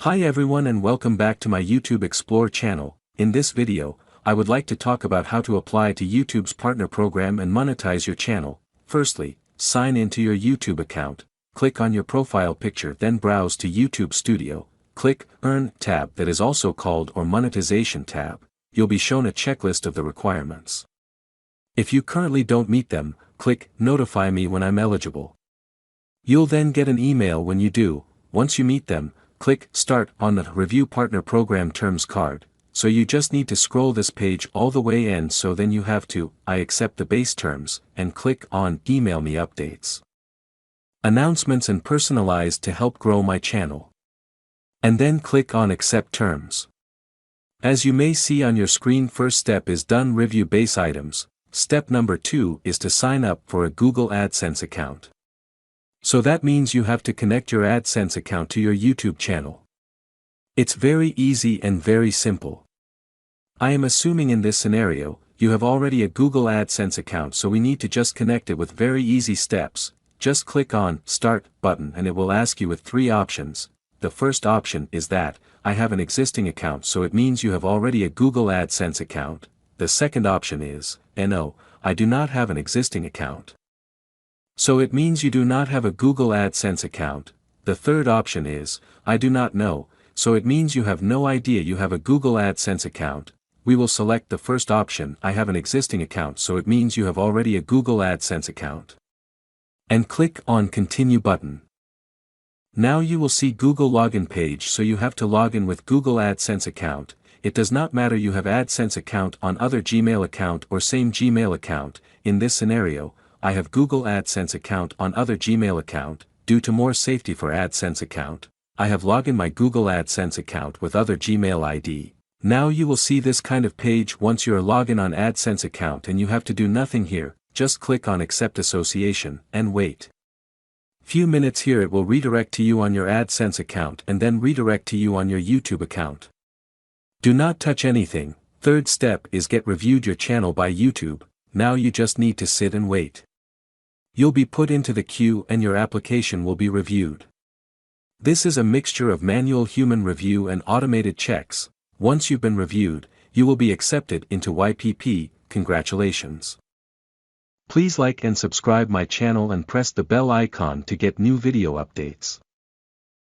Hi everyone and welcome back to my YouTube Explore channel. In this video, I would like to talk about how to apply to YouTube's partner program and monetize your channel. Firstly, sign into your YouTube account, click on your profile picture, then browse to YouTube Studio, click Earn tab that is also called or Monetization tab. You'll be shown a checklist of the requirements. If you currently don't meet them, click Notify me when I'm eligible. You'll then get an email when you do. Once you meet them, click Start on the Review Partner Program Terms card, so you just need to scroll this page all the way in, so then you have to, I accept the base terms, and click on Email me updates. Announcements and personalized to help grow my channel. And then click on Accept Terms. As you may see on your screen, first step is done, review base items. Step number 2 is to sign up for a Google AdSense account. So that means you have to connect your AdSense account to your YouTube channel. It's very easy and very simple. I am assuming in this scenario, you have already a Google AdSense account, so we need to just connect it with very easy steps. Just click on Start button and it will ask you with 3 options. The first option is that, I have an existing account, so it means you have already a Google AdSense account. The second option is, no, I do not have an existing account. So it means you do not have a Google AdSense account. The third option is, I do not know, so it means you have no idea you have a Google AdSense account. We will select the first option, I have an existing account, so it means you have already a Google AdSense account. And click on Continue button. Now you will see Google login page, so you have to log in with Google AdSense account. It does not matter you have AdSense account on other Gmail account or same Gmail account. In this scenario, I have Google AdSense account on other Gmail account. Due to more safety for AdSense account, I have logged in my Google AdSense account with other Gmail ID. Now you will see this kind of page once you are logged in on AdSense account, and you have to do nothing here, just click on Accept Association and wait. Few minutes here, it will redirect to you on your AdSense account and then redirect to you on your YouTube account. Do not touch anything. Third step is get reviewed your channel by YouTube. Now you just need to sit and wait. You'll be put into the queue and your application will be reviewed. This is a mixture of manual human review and automated checks. Once you've been reviewed, you will be accepted into YPP. Congratulations. Please like and subscribe my channel and press the bell icon to get new video updates.